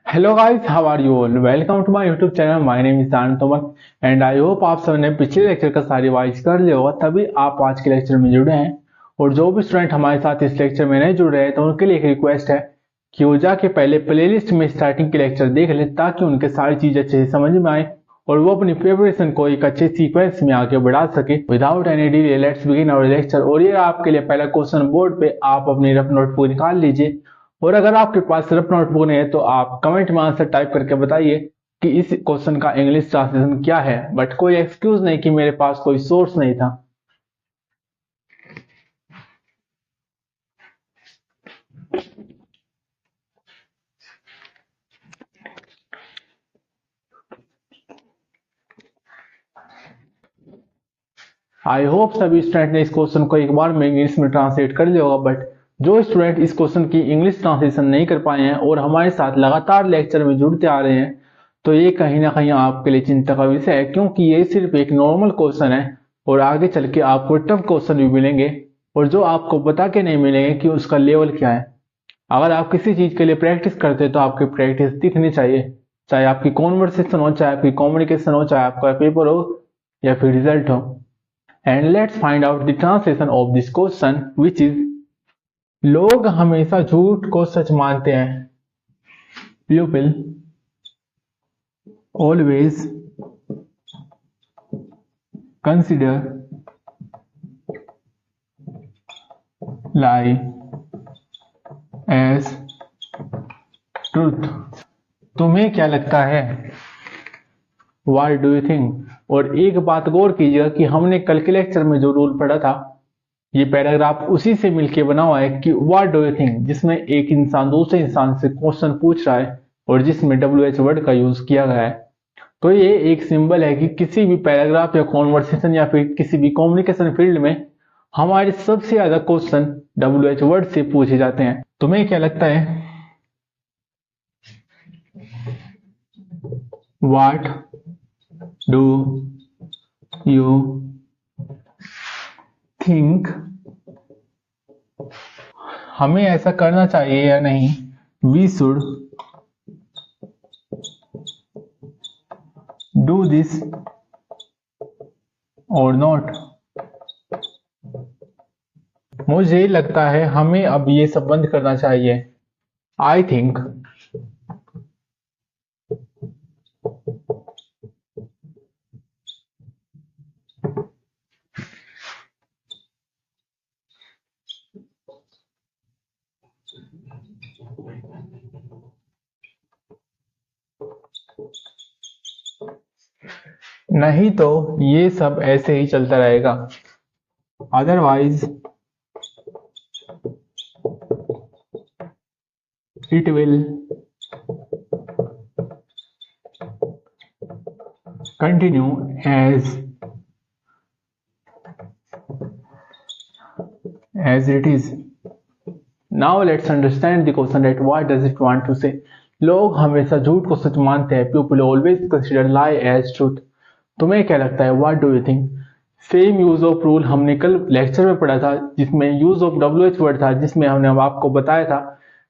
Hello guys, how are you all? Welcome to my YouTube channel. My name is Dan Tomar and I hope आप सबने पिछले lecture का सारी revise कर लिया होगा, तभी आप आज के लेक्चर में जुड़े हैं। और जो भी स्टूडेंट हमारे साथ इस लेक्चर में नहीं जुड़ रहे हैं तो उनके लिए एक रिक्वेस्ट है कि वो जाके पहले प्लेलिस्ट में स्टार्टिंग के लेक्चर देख ले, ताकि उनके सारी चीज अच्छे से समझ में आए और वो अपनी प्रिपरेशन को एक अच्छे सीक्वेंस में आगे बढ़ा सके। Without any delay let's begin our lecture. और ये आपके लिए पहला क्वेश्चन बोर्ड पे आप अपनी रफ नोटबुक निकाल लीजिए, और अगर आपके पास रफ नोटबुक नहीं है तो आप कमेंट में आंसर टाइप करके बताइए कि इस क्वेश्चन का इंग्लिश ट्रांसलेशन क्या है। बट कोई एक्सक्यूज नहीं कि मेरे पास कोई सोर्स नहीं था। आई होप सभी स्टूडेंट ने इस क्वेश्चन को एक बार में इंग्लिश में ट्रांसलेट कर लिया होगा। बट जो स्टूडेंट इस क्वेश्चन की इंग्लिश ट्रांसलेशन नहीं कर पाए हैं और हमारे साथ लगातार लेक्चर में जुड़ते आ रहे हैं, तो ये कहीं ना कहीं आपके लिए चिंता का विषय है, क्योंकि ये सिर्फ एक नॉर्मल क्वेश्चन है और आगे चल के आपको टफ क्वेश्चन भी मिलेंगे और जो आपको बता के नहीं मिलेंगे कि उसका लेवल क्या है। अगर आप किसी चीज के लिए प्रैक्टिस करते हैं तो आपकी प्रैक्टिस दिखनी चाहिए, चाहे आपकी कॉन्वर्सेशन हो, चाहे आपकी कम्युनिकेशन हो, चाहे आपका पेपर हो या फिर रिजल्ट हो। And let's find out the translation of this question, which is लोग हमेशा झूठ को सच मानते हैं। People always consider lie as truth। तुम्हें क्या लगता है? What do you think? और एक बात गौर कीजिएगा कि हमने कल के लेक्चर में जो रूल पढ़ा था, ये पैराग्राफ उसी से मिलके बना हुआ है कि व्हाट डू यू थिंक, जिसमें एक इंसान दूसरे इंसान से क्वेश्चन पूछ रहा है और जिसमें WH वर्ड का यूज किया गया है। तो ये एक सिंबल है कि किसी भी पैराग्राफ या कॉन्वर्सेशन या फिर किसी भी कम्युनिकेशन फील्ड में हमारे सबसे ज्यादा क्वेश्चन WH वर्ड से पूछे जाते हैं। तुम्हें क्या लगता है? What do you think? हमें ऐसा करना चाहिए या नहीं? वी शुड डू दिस और नॉट? मुझे लगता है हमें अब ये सब बंद करना चाहिए। आई थिंक नहीं तो ये सब ऐसे ही चलता रहेगा। Otherwise it will continue as it is। Now let's understand the question that what does it want to say। लोग हमेशा झूठ को सच मानते हैं। People always consider lie as truth। तुम्हें क्या लगता है? What do you think? Same use of rule हमने कल लेक्चर में पढ़ा था, जिसमें यूज ऑफ WH वर्ड था, जिसमें हमने आपको बताया था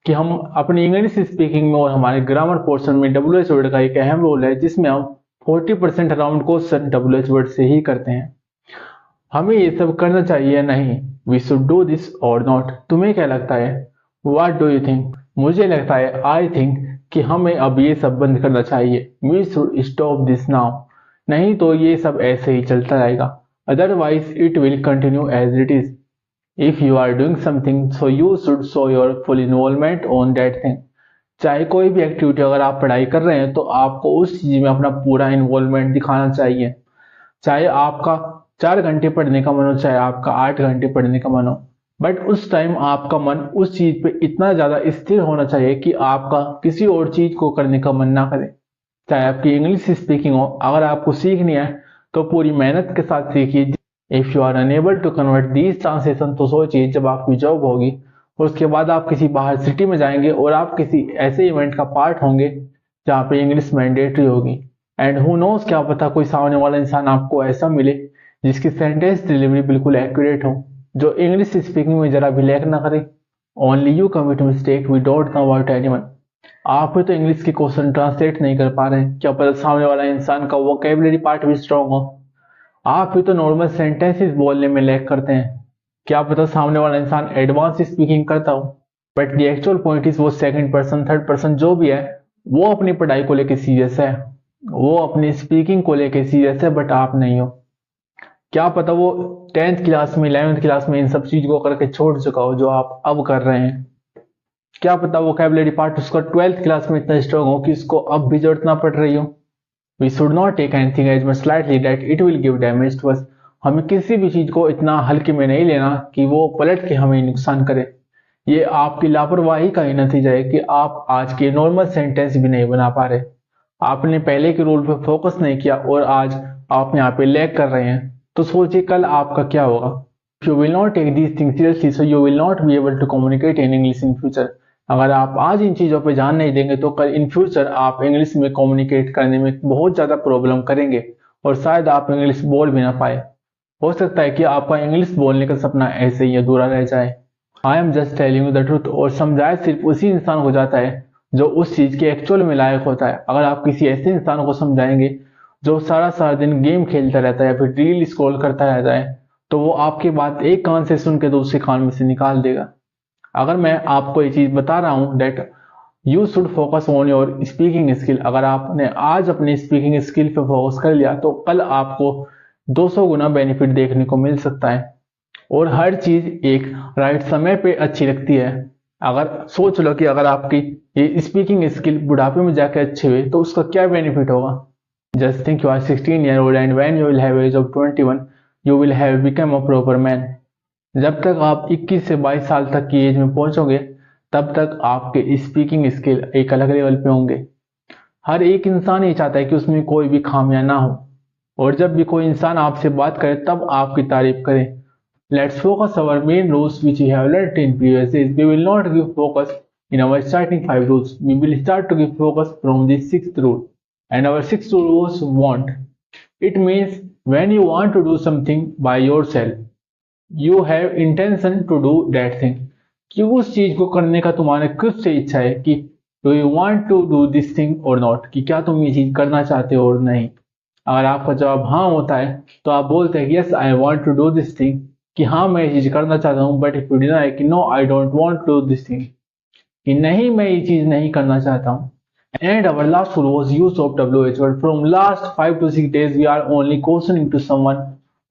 कि हम अपनी इंग्लिश स्पीकिंग में और हमारे ग्रामर पोर्शन में WH वर्ड का एक अहम रोल है, जिसमें हम 40% अराउंड क्वेश्चन WH वर्ड से ही करते हैं। हमें ये सब करना चाहिए या नहीं? वी शुड डू दिस और नॉट? तुम्हें क्या लगता है? What do you think? मुझे लगता है आई थिंक कि हमें अब ये सब बंद करना चाहिए। We should stop this now. नहीं तो ये सब ऐसे ही चलता रहेगा। Otherwise it will continue as it is. If you are doing something so you should show your full involvement on that thing. चाहे कोई भी एक्टिविटी अगर आप पढ़ाई कर रहे हैं तो आपको उस चीज में अपना पूरा इन्वॉल्वमेंट दिखाना चाहिए। चाहे आपका 4 घंटे पढ़ने का मन हो, चाहे आपका 8 घंटे पढ़ने का मन हो, बट उस टाइम आपका मन उस चीज पे इतना ज्यादा स्थिर होना चाहिए कि आपका किसी और चीज को करने का मन ना करे। चाहे आपकी इंग्लिश स्पीकिंग हो, अगर आपको सीखनी है तो पूरी मेहनत के साथ सीखिए। If you are unable to convert these translation, तो सोचिए जब आपकी जॉब होगी और उसके बाद आप किसी बाहर सिटी में जाएंगे और आप किसी ऐसे इवेंट का पार्ट होंगे जहाँ पे इंग्लिश मैंडेटरी होगी। एंड हु नोस, क्या पता कोई सामने वाला इंसान आपको ऐसा मिले जिसकी सेंटेंस डिलीवरी बिल्कुल एक्यूरेट हो, जो इंग्लिश स्पीकिंग में जरा भी लैक ना करे। Only you commit mistake, we don't know about anyone. आप भी तो इंग्लिश के क्वेश्चन ट्रांसलेट नहीं कर पा रहे, क्या पता सामने वाला इंसान का वोकेबलरी पार्ट भी स्ट्रांग हो। आप भी तो नॉर्मल सेंटेंसेस बोलने में लैग करते हैं, क्या पता सामने वाला इंसान एडवांस स्पीकिंग करता हो। But the actual point is वो सेकंड पर्सन थर्ड पर्सन जो भी है, वो अपनी पढ़ाई को लेके सीरियस है, वो अपनी स्पीकिंग को लेके सीरियस है, बट आप नहीं हो। क्या पता वो 10th क्लास में 11th क्लास में इन सब चीज को करके छोड़ चुका हो जो आप अब कर रहे हैं। क्या पता वोकेबलरी पार्ट उसका 12th क्लास में इतना स्ट्रांग हो कि उसको अब भी जरूरत ना पड़ रही हो। We should not take anything as much lightly that it will give damage to us. हमें किसी भी चीज को इतना हल्के में नहीं लेना कि वो पलट के हमें नुकसान करे। ये आपकी लापरवाही का ही नतीजा है कि आप आज के नॉर्मल सेंटेंस भी नहीं बना पा रहे। आपने पहले के रूल पे फोकस नहीं किया और आज आप यहाँ पे लैग कर रहे हैं, तो सोचिए कल आपका क्या होगा। You will not take these things seriously so you will not be able to communicate in English in future. अगर आप आज इन चीजों पे ध्यान नहीं देंगे तो कल इन फ्यूचर आप इंग्लिश में कम्युनिकेट करने में बहुत ज्यादा प्रॉब्लम करेंगे और शायद आप इंग्लिश बोल भी ना पाए। हो सकता है कि आपका इंग्लिश बोलने का सपना ऐसे ही अधूरा रह जाए। आई am just telling you the truth. और समझाया सिर्फ उसी इंसान को जाता है जो उस चीज के एक्चुअल में लायक होता है। अगर आप किसी ऐसे इंसान को समझाएंगे जो सारा सारा दिन गेम खेलता रहता है या फिर रील स्क्रॉल करता रहता है, तो वो आपकी बात एक कान से सुन के दूसरे कान में से निकाल देगा। अगर मैं आपको ये चीज बता रहा हूँ that you should focus on your speaking skill, अगर आपने आज अपनी स्पीकिंग स्किल पे फोकस कर लिया तो कल आपको 200 गुना बेनिफिट देखने को मिल सकता है। और हर चीज एक राइट समय पे अच्छी लगती है। अगर सोच लो कि अगर आपकी ये स्पीकिंग स्किल बुढ़ापे में जाके अच्छी हुई तो उसका क्या बेनिफिट होगा। Just think you are 16 year old and when you will have age of 21 you will have become a proper man. जब तक आप 21 से 22 साल तक की एज में पहुंचोगे तब तक आपके स्पीकिंग स्किल एक अलग लेवल पे होंगे। हर एक इंसान ये चाहता है कि उसमें कोई भी खामियां ना हो, और जब भी कोई इंसान आपसे बात करे तब आपकी तारीफ करे। Let's focus our main rules which we have learnt in previous days. We will not give focus in our starting 5 rules. We will start to give focus from the sixth rule. And our sixth rule was want. It means when you want to do something by yourself, you have intention to do that thing. कि उस चीज को करने का तुम्हारे खुद से इच्छा है कि do you want to do this thing or not, कि क्या तुम ये चीज करना चाहते हो और नहीं। अगर आपका जवाब हाँ होता है तो आप बोलते हैं yes I want to do this thing, कि हाँ मैं ये चीज करना चाहता हूँ। बट इफ यू डिनाई कि no I don't want to do this thing, कि नहीं मैं ये चीज नहीं करना चाहता हूँ। And our last rule was use of WH word. From last 5 to 6 days we are only questioning to someone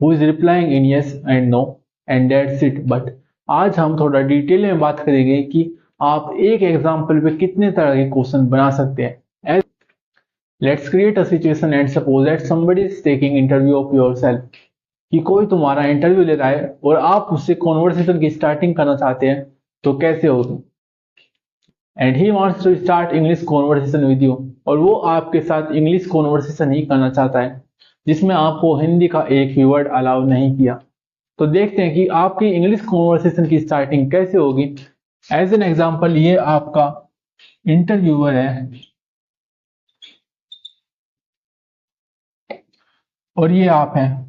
who is replying in yes and no and that's it. But आज हम थोड़ा डिटेल में बात करेंगे कि आप एक example पे कितने तरह के क्वेश्चन बना सकते हैं। Let's create a situation and suppose that somebody is taking interview of yourself, कि कोई तुम्हारा इंटरव्यू ले रहा है और आप उससे कॉन्वर्सेशन की स्टार्टिंग करना चाहते हैं, तो कैसे होगी। And he wants to start English conversation with you, और वो आपके साथ इंग्लिश कॉन्वर्सेशन ही करना चाहता है जिसमें आपको हिंदी का एक भी वर्ड अलाउ नहीं किया। तो देखते हैं कि आपकी इंग्लिश कॉन्वर्सेशन की स्टार्टिंग कैसे होगी। एज एन एग्जाम्पल ये आपका इंटरव्यूअर है और ये आप हैं।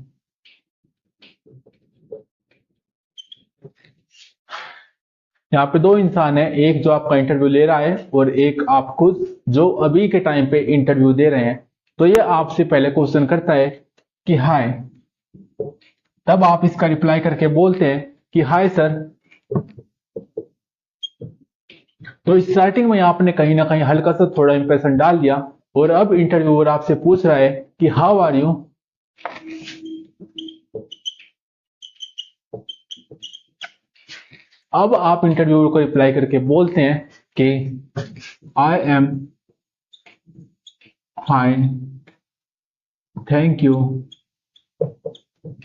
यहाँ पे दो इंसान है, एक जो आपका इंटरव्यू ले रहा है और एक आप खुद जो अभी के टाइम पे इंटरव्यू दे रहे हैं। तो ये आपसे पहले क्वेश्चन करता है कि हाय, तब आप इसका रिप्लाई करके बोलते हैं कि हाय सर। तो स्टार्टिंग में आपने कहीं ना कहीं हल्का सा थोड़ा इंप्रेशन डाल दिया और अब इंटरव्यूअर आपसे पूछ रहा है कि हाउ आर यू। अब आप इंटरव्यूअर को रिप्लाई करके बोलते हैं कि I am fine thank you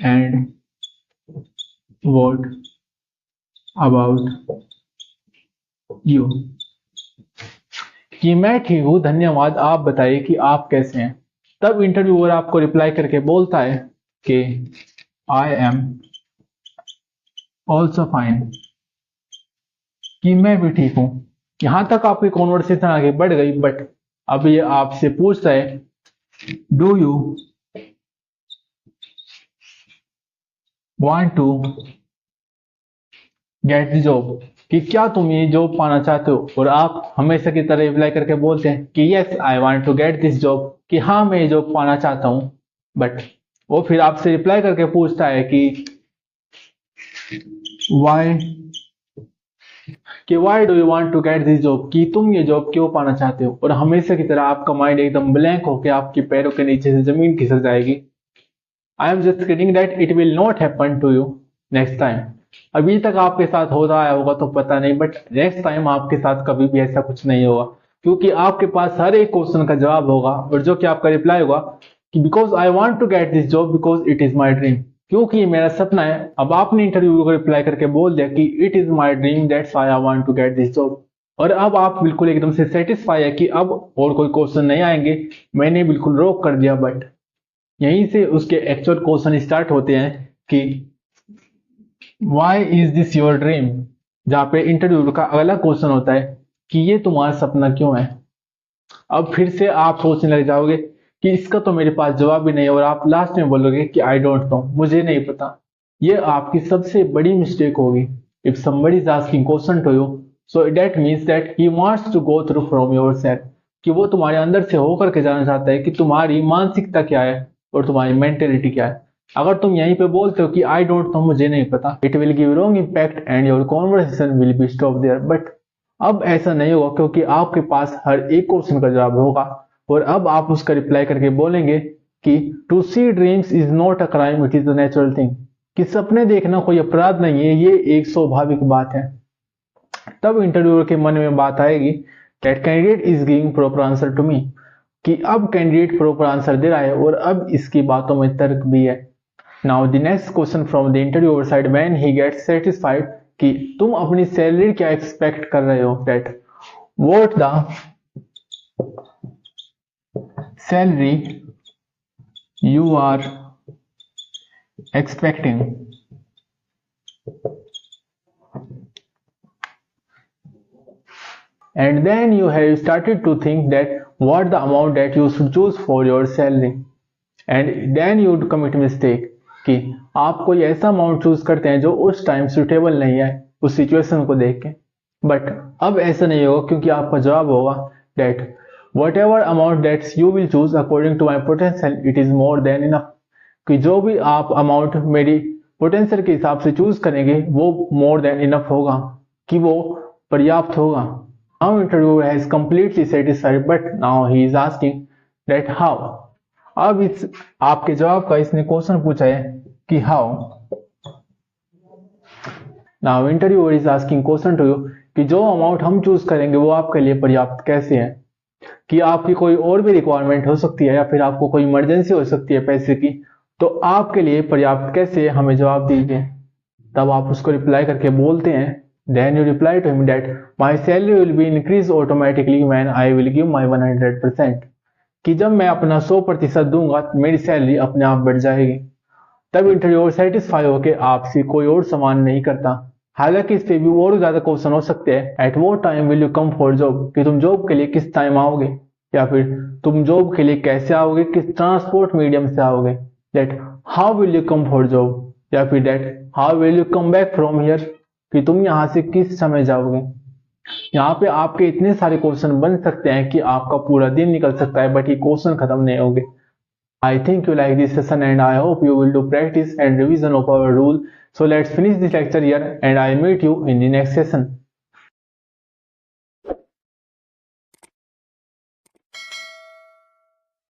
and what about you, कि मैं ठीक हूं धन्यवाद, आप बताइए कि आप कैसे हैं। तब इंटरव्यूअर आपको रिप्लाई करके बोलता है कि आई एम ऑल्सो फाइन, कि मैं भी ठीक हूं। यहां तक आपकी कॉन्वर्सेशन आगे बढ़ गई, बट अब ये आपसे पूछता है do you want to get the job, कि क्या तुम ये जॉब पाना चाहते हो, और आप हमेशा की तरह रिप्लाई करके बोलते हैं कि yes I want to get this job, कि हाँ मैं ये जॉब पाना चाहता हूँ। बट वो फिर आपसे रिप्लाई करके पूछता है वाई कि why do you want to get this job, कि तुम ये जॉब क्यों पाना चाहते हो, और हमेशा की तरह आपका माइंड एकदम ब्लैंक होकर आपके पैरों के नीचे से जमीन खिसक जाएगी। I am just kidding that it will not happen to you next time. अभी तक आपके साथ हो रहा होगा तो पता नहीं, बट नेक्स्ट टाइम आपके साथ कभी भी ऐसा कुछ नहीं होगा, क्योंकि आपके पास हर एक क्वेश्चन का जवाब होगा, और जो कि आपका रिप्लाई होगा कि because I want to get this job because it is my dream, क्योंकि ये मेरा सपना है। अब आपने इंटरव्यू को रिप्लाई करके बोल दिया कि it is my dream that's why I want to get this job, और अब आप बिल्कुल एकदम से सेटिस्फाई है कि अब और कोई क्वेश्चन नहीं आएंगे, मैंने बिल्कुल रोक कर दिया। बट यहीं से उसके एक्चुअल क्वेश्चन स्टार्ट होते हैं कि why is this your dream, जहाँ पे इंटरव्यू का अगला क्वेश्चन होता है कि ये तुम्हारा सपना क्यों है। अब फिर से आप सोचने लग जाओगे कि इसका तो मेरे पास जवाब भी नहीं है, और आप लास्ट में बोलोगे कि आई डोंट नो, मुझे नहीं पता। ये आपकी सबसे बड़ी मिस्टेक होगी। If somebody is asking question to you, so that means that he wants to go through from yourself, कि वो तुम्हारे अंदर से होकर के जाना चाहता है कि तुम्हारी मानसिकता क्या है और तुम्हारी मेंटेलिटी क्या है। अगर तुम यहीं पे बोलते हो कि आई डोंट नो, मुझे नहीं पता, it will give wrong impact and your conversation will be stop there. But अब ऐसा नहीं होगा, क्योंकि आपके पास हर एक क्वेश्चन का जवाब होगा, और अब आप उसका रिप्लाई करके बोलेंगे कि to see dreams is not a crime, it is a natural thing, कि सपने देखना कोई अपराध नहीं है, ये एक स्वाभाविक बात है। तब इंटरव्यूअर के मन में बात आएगी that candidate is giving proper answer to me, कि अब कैंडिडेट प्रॉपर आंसर दे रहा है और अब इसकी बातों में तर्क भी है। Now the next question from the interviewer side, when he gets satisfied, कि तुम अपनी सैलरी क्या एक्सपेक्ट कर रहे हो, that what the salary you are expecting, and then you have started to think that what the amount that you should choose for your salary, and then you commit mistake, कि आप कोई ऐसा amount choose करते हैं जो उस time suitable नहीं है उस सिचुएशन को देख के। बट अब ऐसा नहीं होगा, क्योंकि आपका जवाब होगा that whatever amount that you will choose according to my potential, it is more than enough, कि जो भी आप अमाउंट मेरी पोटेंशियल के हिसाब से चूज करेंगे वो मोर देन इनफ होगा, कि वो पर्याप्त होगा। Now interviewer has completely satisfied, but now he is asking that how. अब इस आपके जवाब का इसने क्वेश्चन पूछा है कि how. Now interviewer is asking question to you, कि जो अमाउंट हम चूज करेंगे वो आपके लिए पर्याप्त कैसे है, कि आपकी कोई और भी रिक्वायरमेंट हो सकती है, या फिर आपको कोई इमरजेंसी हो सकती है पैसे की, तो आपके लिए पर्याप्त कैसे, हमें जवाब दीजिए। तब आप उसको रिप्लाई करके बोलते हैं, then you reply to him that my salary will be increase automatically when I will give my 100%, कि जब मैं अपना 100% दूंगा मेरी सैलरी अपने आप बढ़ जाएगी। तब इंटरव्यूअर सेटिस्फाई होकर आपसे कोई और सवाल नहीं करता। हालांकि इस पे भी और ज्यादा क्वेश्चन हो सकते हैं। एट वो time will you come for job, कि तुम जॉब के लिए किस टाइम आओगे, या फिर तुम जॉब के लिए कैसे आओगे, किस ट्रांसपोर्ट मीडियम से आओगे, that how will you come for job, या फिर that how will you come back from here, कि तुम यहाँ से किस समय जाओगे। यहाँ पे आपके इतने सारे क्वेश्चन बन सकते हैं कि आपका पूरा दिन निकल सकता है, बट ये क्वेश्चन खत्म नहीं होंगे। I think you like this session and I hope you will do practice and revision of our rule. So let's finish this lecture here and I'll meet you in the next session.